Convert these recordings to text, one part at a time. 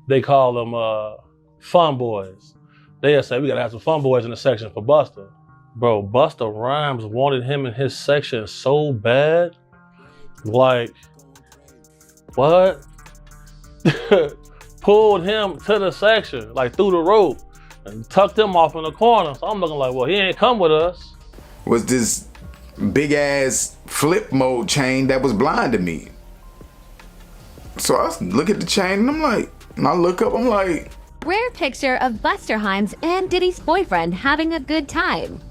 They call them fun boys. They'll say, we gotta have some fun boys in the section for Busta. Bro, Busta Rhymes wanted him in his section so bad. Like, what? Pulled him to the section, like through the rope, and tucked him off in the corner. So I'm looking like, well, he ain't come with us. Was this big ass flip mode chain that was blinding me. So I look at the chain and I'm like, and I look up, I'm like. Rare picture of Busta Rhymes and Diddy's boyfriend having a good time.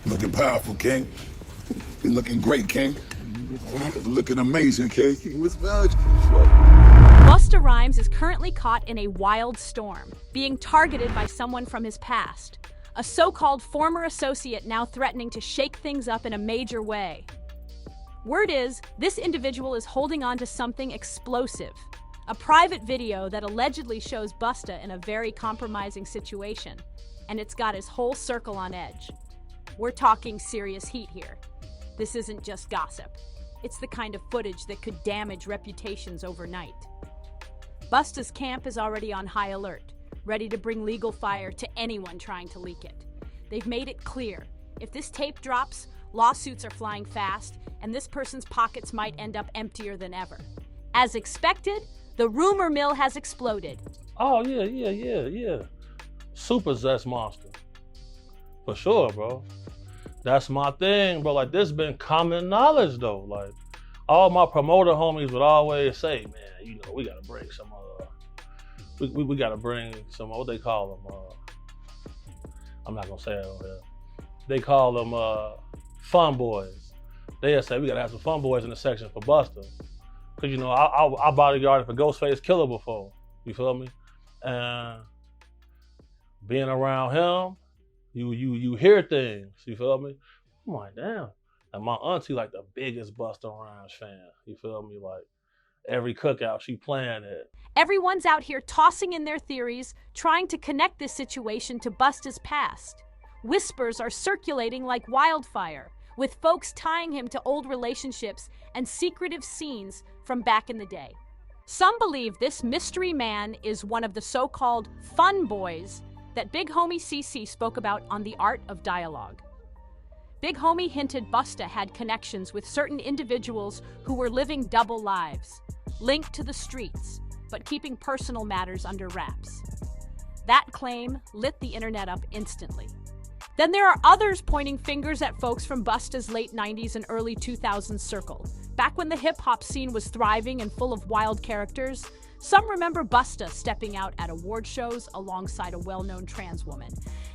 Looking powerful, King. You're looking great, King. Looking amazing, King. Busta Rhymes is currently caught in a wild storm, being targeted by someone from his past. A so-called former associate now threatening to shake things up in a major way. Word is, this individual is holding on to something explosive. A private video that allegedly shows Busta in a very compromising situation, and it's got his whole circle on edge. We're talking serious heat here. This isn't just gossip. It's the kind of footage that could damage reputations overnight. Busta's camp is already on high alert, ready to bring legal fire to anyone trying to leak it. They've made it clear, if this tape drops, lawsuits are flying fast, and this person's pockets might end up emptier than ever. As expected, the rumor mill has exploded. Oh, yeah. Super zest monster. For sure, bro. That's my thing, bro. Like, this been common knowledge, though. Like, all my promoter homies would always say, man, you know, we gotta bring some, we gotta bring some, what they call them, I'm not gonna say it on here. They call them fun boys. They'll say, we gotta have some fun boys in the section for Busta. Cause you know, I bodyguarded for Ghostface Killer before, you feel me? And being around him, you hear things, you feel me? I'm like, damn. And my auntie like the biggest Busta Rhymes fan, you feel me? Like every cookout she playing it. Everyone's out here tossing in their theories, trying to connect this situation to Busta's past. Whispers are circulating like wildfire, with folks tying him to old relationships and secretive scenes from back in the day. Some believe this mystery man is one of the so-called fun boys that Big Homie CC spoke about on The Art of Dialogue. Big Homie hinted Busta had connections with certain individuals who were living double lives, linked to the streets, but keeping personal matters under wraps. That claim lit the internet up instantly. Then there are others pointing fingers at folks from Busta's late 90s and early 2000s circle. Back when the hip-hop scene was thriving and full of wild characters, some remember Busta stepping out at award shows alongside a well-known trans woman.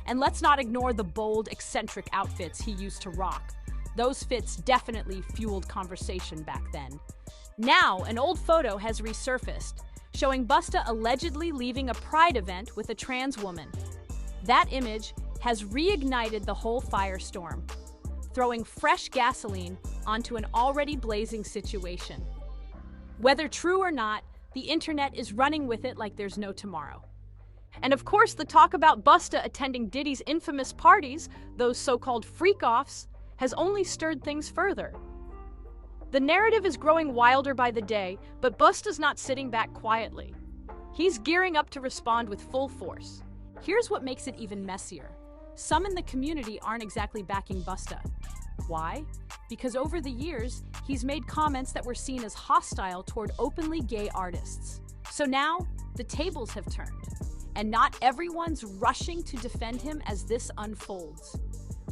And let's not ignore the bold, eccentric outfits he used to rock. Those fits definitely fueled conversation back then. Now, an old photo has resurfaced, showing Busta allegedly leaving a pride event with a trans woman. That image has reignited the whole firestorm, throwing fresh gasoline onto an already blazing situation. Whether true or not, the internet is running with it like there's no tomorrow. And of course, the talk about Busta attending Diddy's infamous parties, those so-called freak-offs, has only stirred things further. The narrative is growing wilder by the day, but Busta's not sitting back quietly. He's gearing up to respond with full force. Here's what makes it even messier. Some in the community aren't exactly backing Busta. Why? Because over the years, he's made comments that were seen as hostile toward openly gay artists. So now, the tables have turned, and not everyone's rushing to defend him as this unfolds.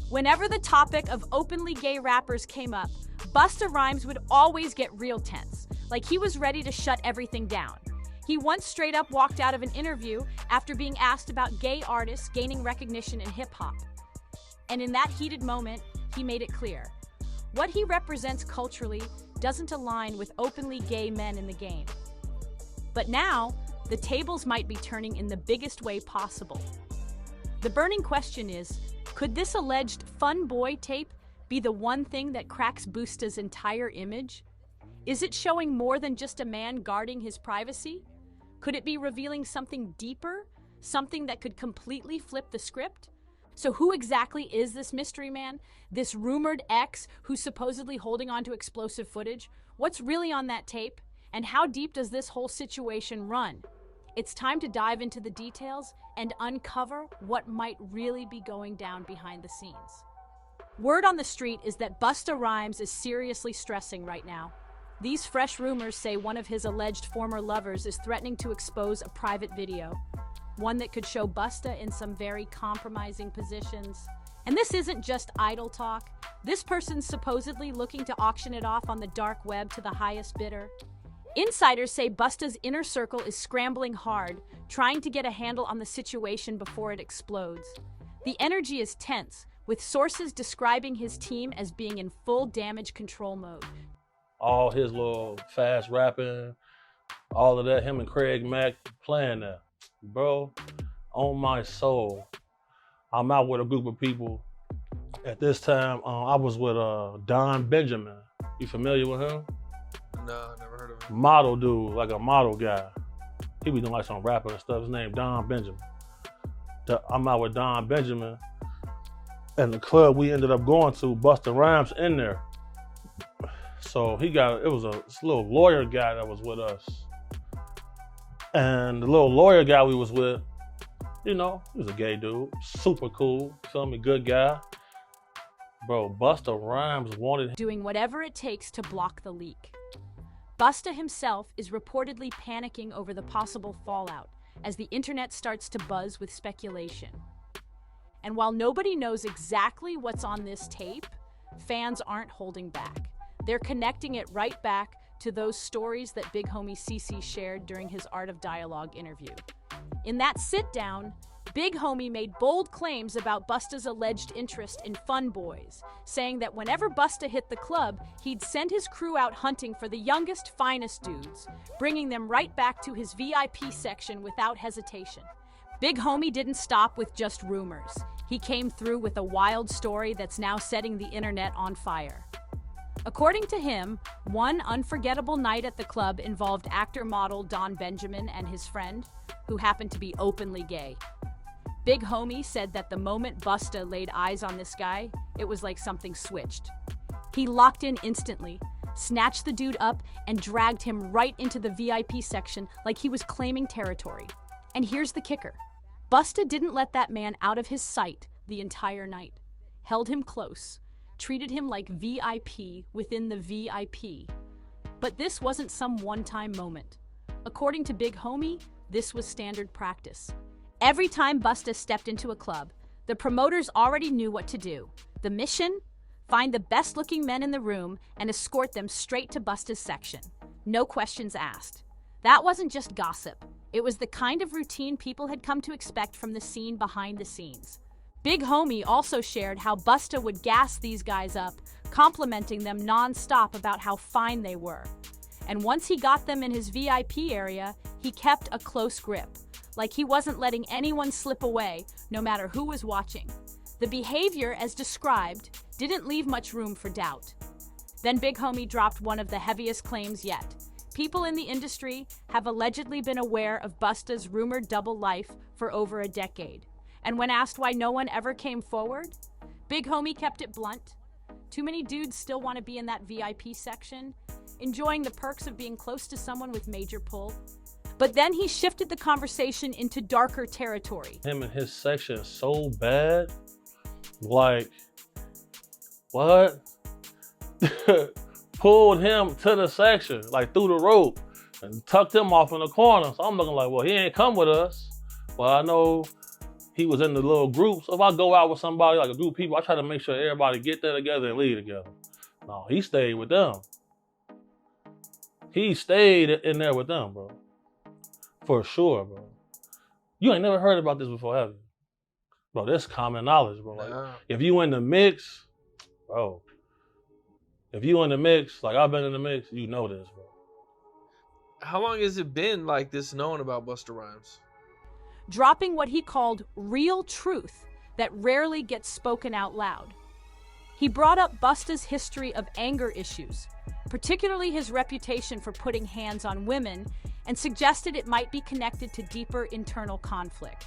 Whenever the topic of openly gay rappers came up, Busta Rhymes would always get real tense, like he was ready to shut everything down. He once straight up walked out of an interview after being asked about gay artists gaining recognition in hip-hop. And in that heated moment, he made it clear. What he represents culturally doesn't align with openly gay men in the game. But now, the tables might be turning in the biggest way possible. The burning question is, could this alleged fun boy tape be the one thing that cracks Busta's entire image? Is it showing more than just a man guarding his privacy? Could it be revealing something deeper? Something that could completely flip the script? So who exactly is this mystery man? This rumored ex who's supposedly holding on to explosive footage? What's really on that tape? And how deep does this whole situation run? It's time to dive into the details and uncover what might really be going down behind the scenes. Word on the street is that Busta Rhymes is seriously stressing right now. These fresh rumors say one of his alleged former lovers is threatening to expose a private video, one that could show Busta in some very compromising positions. And this isn't just idle talk. This person's supposedly looking to auction it off on the dark web to the highest bidder. Insiders say Busta's inner circle is scrambling hard, trying to get a handle on the situation before it explodes. The energy is tense, with sources describing his team as being in full damage control mode. All his little fast rapping, all of that, him and Craig Mack playing that. Bro, on my soul, I'm out with a group of people. At this time, I was with Don Benjamin. You familiar with him? No, never heard of him. Model dude, like a model guy. He be doing like some rapping and stuff. His name Don Benjamin. I'm out with Don Benjamin. And the club we ended up going to, Busta Rhymes in there. So it was a little lawyer guy that was with us. And the little lawyer guy we was with, you know, he was a gay dude, super cool, feel me, good guy. Bro, Busta Rhymes wanted doing whatever it takes to block the leak. Busta himself is reportedly panicking over the possible fallout as the internet starts to buzz with speculation. And while nobody knows exactly what's on this tape, fans aren't holding back. They're connecting it right back to those stories that Big Homie CC shared during his Art of Dialogue interview. In that sit-down, Big Homie made bold claims about Busta's alleged interest in fun boys, saying that whenever Busta hit the club, he'd send his crew out hunting for the youngest, finest dudes, bringing them right back to his VIP section without hesitation. Big Homie didn't stop with just rumors. He came through with a wild story that's now setting the internet on fire. According to him, one unforgettable night at the club involved actor-model Don Benjamin and his friend, who happened to be openly gay. Big Homie said that the moment Busta laid eyes on this guy, it was like something switched. He locked in instantly, snatched the dude up, and dragged him right into the VIP section like he was claiming territory. And here's the kicker. Busta didn't let that man out of his sight the entire night, held him close, treated him like VIP within the VIP. But this wasn't some one-time moment. According to Big Homie, this was standard practice. Every time Busta stepped into a club, the promoters already knew what to do. The mission? Find the best-looking men in the room and escort them straight to Busta's section. No questions asked. That wasn't just gossip. It was the kind of routine people had come to expect from the scene behind the scenes. Big Homie also shared how Busta would gas these guys up, complimenting them non-stop about how fine they were. And once he got them in his VIP area, he kept a close grip, like he wasn't letting anyone slip away, no matter who was watching. The behavior, as described, didn't leave much room for doubt. Then Big Homie dropped one of the heaviest claims yet. People in the industry have allegedly been aware of Busta's rumored double life for over a decade. And when asked why no one ever came forward, Big Homie kept it blunt. Too many dudes still want to be in that VIP section, enjoying the perks of being close to someone with major pull. But then he shifted the conversation into darker territory. him in his section so bad. Like, what? Pulled him to the section, like through the rope, and tucked him off in the corner. So I'm looking like, well, he ain't come with us. Well, I know he was in the little group. So if I go out with somebody, like a group of people, I try to make sure everybody get there together and leave together. No, he stayed with them. He stayed in there with them, bro. For sure, bro. You ain't never heard about this before, have you? Bro, this common knowledge, bro. Like, if you in the mix, bro. If you in the mix, like I've been in the mix, you know this, bro. How long has it been like this known about Busta Rhymes? Dropping what he called real truth that rarely gets spoken out loud. He brought up Busta's history of anger issues, particularly his reputation for putting hands on women and suggested it might be connected to deeper internal conflict.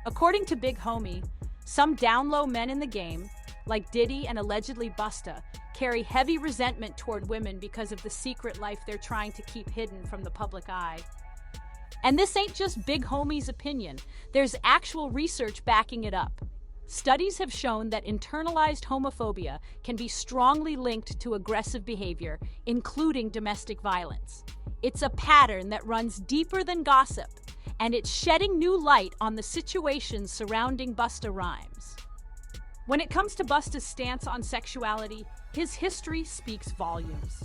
According to Big Homie, some down-low men in the game, like Diddy and allegedly Busta, carry heavy resentment toward women because of the secret life they're trying to keep hidden from the public eye. And this ain't just Big Homie's opinion. There's actual research backing it up. Studies have shown that internalized homophobia can be strongly linked to aggressive behavior, including domestic violence. It's a pattern that runs deeper than gossip, and it's shedding new light on the situations surrounding Busta Rhymes. When it comes to Busta's stance on sexuality, his history speaks volumes.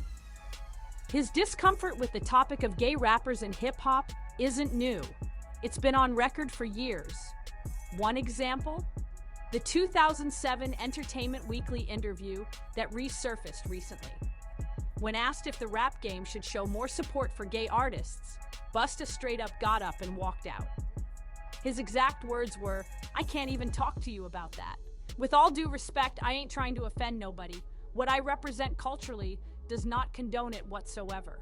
His discomfort with the topic of gay rappers in hip-hop isn't new. It's been on record for years. One example? The 2007 Entertainment Weekly interview that resurfaced recently. When asked if the rap game should show more support for gay artists, Busta straight up got up and walked out. His exact words were, "I can't even talk to you about that. With all due respect, I ain't trying to offend nobody. What I represent culturally does not condone it whatsoever."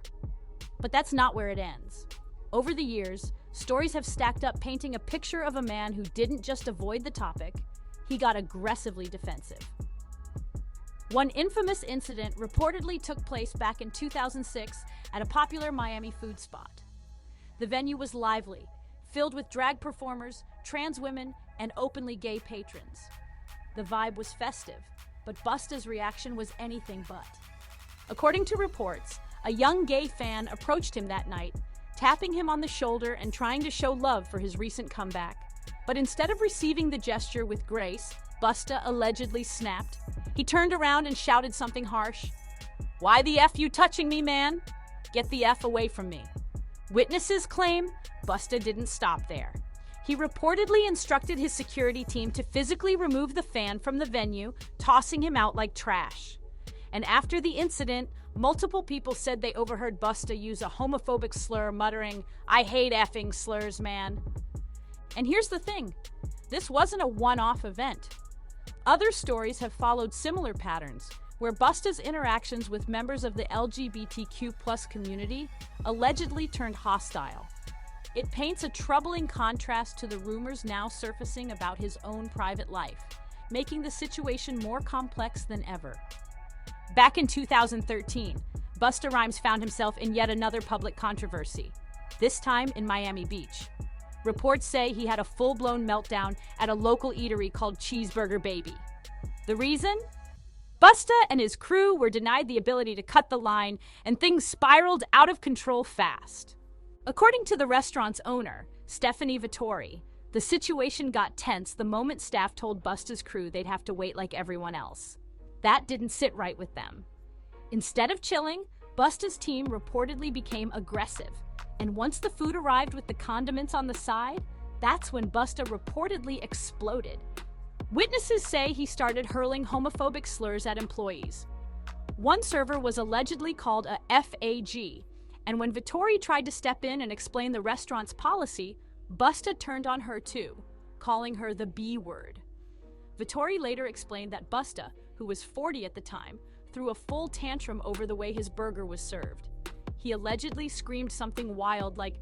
But that's not where it ends. Over the years, stories have stacked up painting a picture of a man who didn't just avoid the topic, he got aggressively defensive. One infamous incident reportedly took place back in 2006 at a popular Miami food spot. The venue was lively, filled with drag performers, trans women, and openly gay patrons. The vibe was festive, but Busta's reaction was anything but. According to reports, a young gay fan approached him that night, tapping him on the shoulder and trying to show love for his recent comeback. But instead of receiving the gesture with grace, Busta allegedly snapped. He turned around and shouted something harsh. "Why the F you touching me, man? Get the F away from me." Witnesses claim Busta didn't stop there. He reportedly instructed his security team to physically remove the fan from the venue, tossing him out like trash. And after the incident, multiple people said they overheard Busta use a homophobic slur, muttering, "I hate effing slurs, man." And here's the thing, this wasn't a one-off event. Other stories have followed similar patterns, where Busta's interactions with members of the LGBTQ+ community allegedly turned hostile. It paints a troubling contrast to the rumors now surfacing about his own private life, making the situation more complex than ever. Back in 2013, Busta Rhymes found himself in yet another public controversy, this time in Miami Beach. Reports say he had a full-blown meltdown at a local eatery called Cheeseburger Baby. The reason? Busta and his crew were denied the ability to cut the line, and things spiraled out of control fast. According to the restaurant's owner, Stephanie Vittori, the situation got tense the moment staff told Busta's crew they'd have to wait like everyone else. That didn't sit right with them. Instead of chilling, Busta's team reportedly became aggressive, and once the food arrived with the condiments on the side, that's when Busta reportedly exploded. Witnesses say he started hurling homophobic slurs at employees. One server was allegedly called a FAG, and when Vittori tried to step in and explain the restaurant's policy, Busta turned on her too, calling her the B word. Vittori later explained that Busta, who was 40 at the time, threw a full tantrum over the way his burger was served. He allegedly screamed something wild like,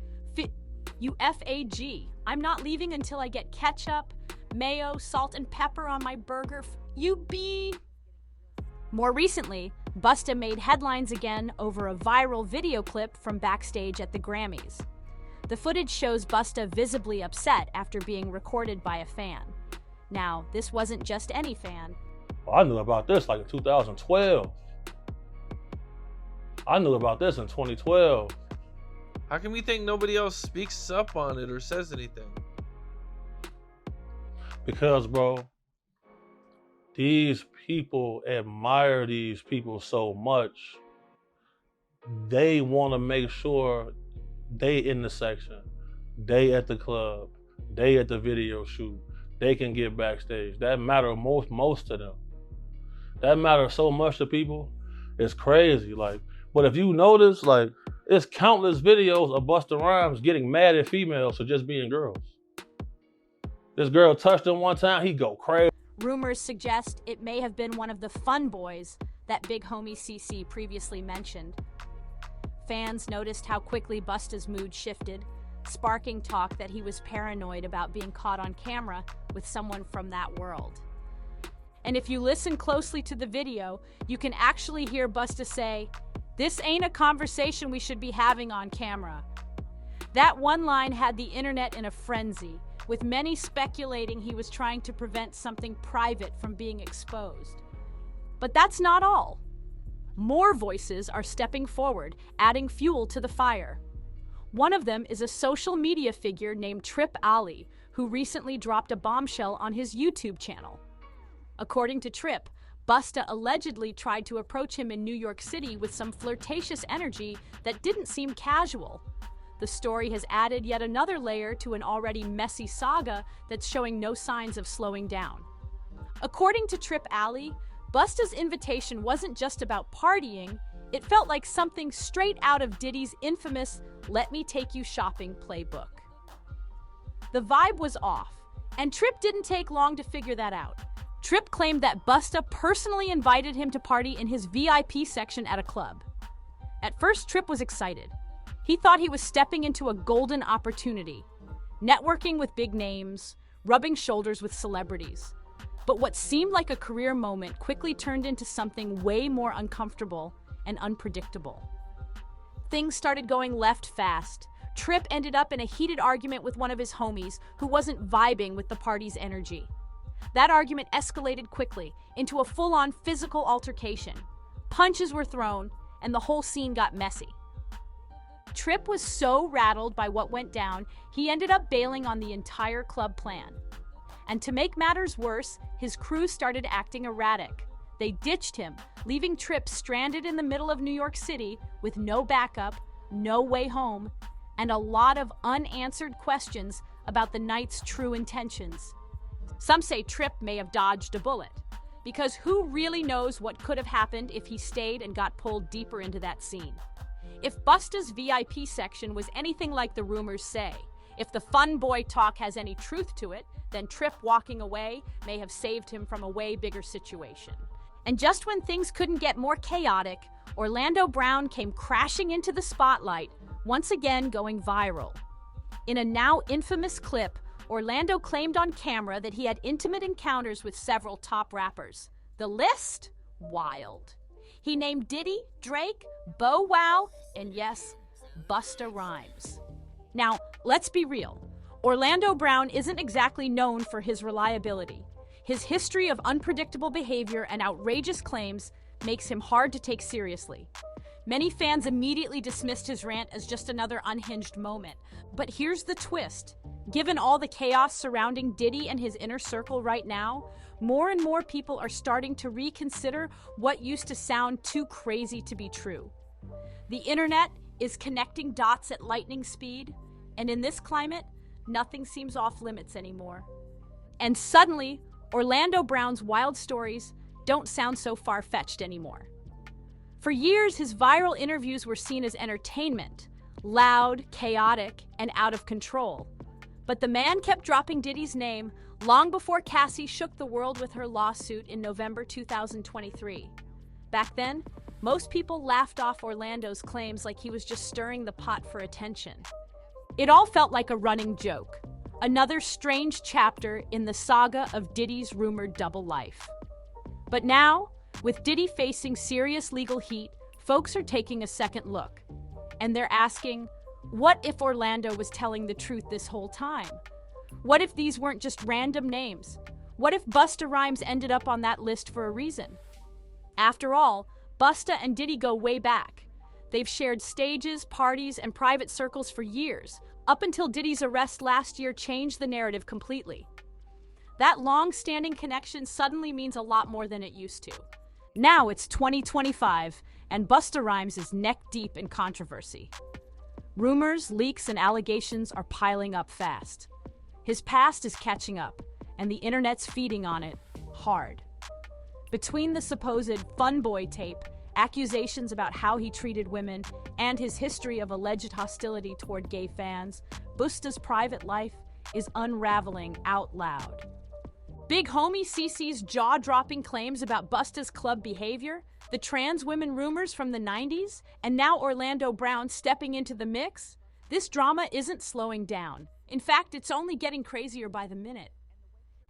"You FAG, I'm not leaving until I get ketchup, mayo, salt, and pepper on my burger, you B." More recently, Busta made headlines again over a viral video clip from backstage at the Grammys. The footage shows Busta visibly upset after being recorded by a fan. Now, this wasn't just any fan. I knew about this like in 2012. I knew about this in 2012. How can we think nobody else speaks up on it or says anything? Because, bro, these people admire these people so much. They want to make sure they in the section, they at the club, they at the video shoot, they can get backstage. That matters most to them. That matters so much to people. It's crazy. Like, but if you notice, like, it's countless videos of Busta Rhymes getting mad at females for just being girls. This girl touched him one time, he go crazy. Rumors suggest it may have been one of the fun boys that Big Homie CC previously mentioned. Fans noticed how quickly Busta's mood shifted, sparking talk that he was paranoid about being caught on camera with someone from that world. And if you listen closely to the video, you can actually hear Busta say, "This ain't a conversation we should be having on camera." That one line had the internet in a frenzy, with many speculating he was trying to prevent something private from being exposed. But that's not all. More voices are stepping forward, adding fuel to the fire. One of them is a social media figure named Trip Ali, who recently dropped a bombshell on his YouTube channel. According to Trip, Busta allegedly tried to approach him in New York City with some flirtatious energy that didn't seem casual. The story has added yet another layer to an already messy saga that's showing no signs of slowing down. According to Trip Ali, Busta's invitation wasn't just about partying, it felt like something straight out of Diddy's infamous "Let Me Take You Shopping" playbook. The vibe was off, and Trip didn't take long to figure that out. Trip claimed that Busta personally invited him to party in his VIP section at a club. At first, Trip was excited. He thought he was stepping into a golden opportunity, networking with big names, rubbing shoulders with celebrities. But what seemed like a career moment quickly turned into something way more uncomfortable and unpredictable. Things started going left fast. Trip ended up in a heated argument with one of his homies who wasn't vibing with the party's energy. That argument escalated quickly into a full-on physical altercation. Punches were thrown, and the whole scene got messy. Trip was so rattled by what went down, he ended up bailing on the entire club plan. And to make matters worse, his crew started acting erratic. They ditched him, leaving Trip stranded in the middle of New York City with no backup, no way home, and a lot of unanswered questions about the night's true intentions. Some say Trip may have dodged a bullet, because who really knows what could have happened if he stayed and got pulled deeper into that scene? If Busta's VIP section was anything like the rumors say, if the fun boy talk has any truth to it, then Trip walking away may have saved him from a way bigger situation. And just when things couldn't get more chaotic, Orlando Brown came crashing into the spotlight, once again going viral. In a now infamous clip, Orlando claimed on camera that he had intimate encounters with several top rappers. The list? Wild. He named Diddy, Drake, Bow Wow, and yes, Busta Rhymes. Now, let's be real. Orlando Brown isn't exactly known for his reliability. His history of unpredictable behavior and outrageous claims makes him hard to take seriously. Many fans immediately dismissed his rant as just another unhinged moment. But here's the twist. Given all the chaos surrounding Diddy and his inner circle right now, more and more people are starting to reconsider what used to sound too crazy to be true. The internet is connecting dots at lightning speed, and in this climate, nothing seems off limits anymore. And suddenly, Orlando Brown's wild stories don't sound so far-fetched anymore. For years, his viral interviews were seen as entertainment, loud, chaotic, and out of control. But the man kept dropping Diddy's name long before Cassie shook the world with her lawsuit in November 2023. Back then, most people laughed off Orlando's claims like he was just stirring the pot for attention. It all felt like a running joke, another strange chapter in the saga of Diddy's rumored double life. But now, with Diddy facing serious legal heat, folks are taking a second look. And they're asking, what if Orlando was telling the truth this whole time? What if these weren't just random names? What if Busta Rhymes ended up on that list for a reason? After all, Busta and Diddy go way back. They've shared stages, parties, and private circles for years, up until Diddy's arrest last year changed the narrative completely. That long-standing connection suddenly means a lot more than it used to. Now it's 2025, and Busta Rhymes is neck-deep in controversy. Rumors, leaks, and allegations are piling up fast. His past is catching up, and the internet's feeding on it hard. Between the supposed fun boy tape, accusations about how he treated women, and his history of alleged hostility toward gay fans, Busta's private life is unraveling out loud. Big homie CeCe's jaw-dropping claims about Busta's club behavior, the trans women rumors from the 90s, and now Orlando Brown stepping into the mix? This drama isn't slowing down. In fact, it's only getting crazier by the minute.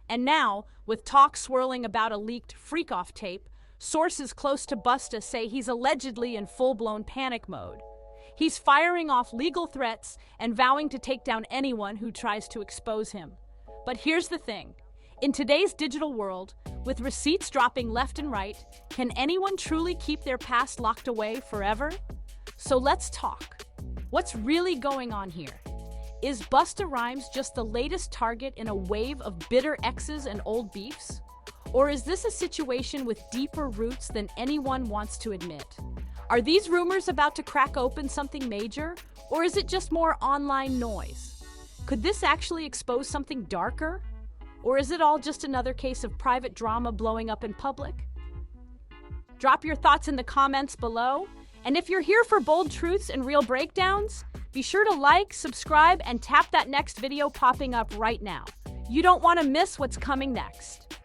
And now, with talk swirling about a leaked freak-off tape, sources close to Busta say he's allegedly in full-blown panic mode. He's firing off legal threats and vowing to take down anyone who tries to expose him. But here's the thing. In today's digital world, with receipts dropping left and right, can anyone truly keep their past locked away forever? So let's talk. What's really going on here? Is Busta Rhymes just the latest target in a wave of bitter exes and old beefs? Or is this a situation with deeper roots than anyone wants to admit? Are these rumors about to crack open something major, or is it just more online noise? Could this actually expose something darker? Or is it all just another case of private drama blowing up in public? Drop your thoughts in the comments below. And if you're here for bold truths and real breakdowns, be sure to like, subscribe, and tap that next video popping up right now. You don't want to miss what's coming next.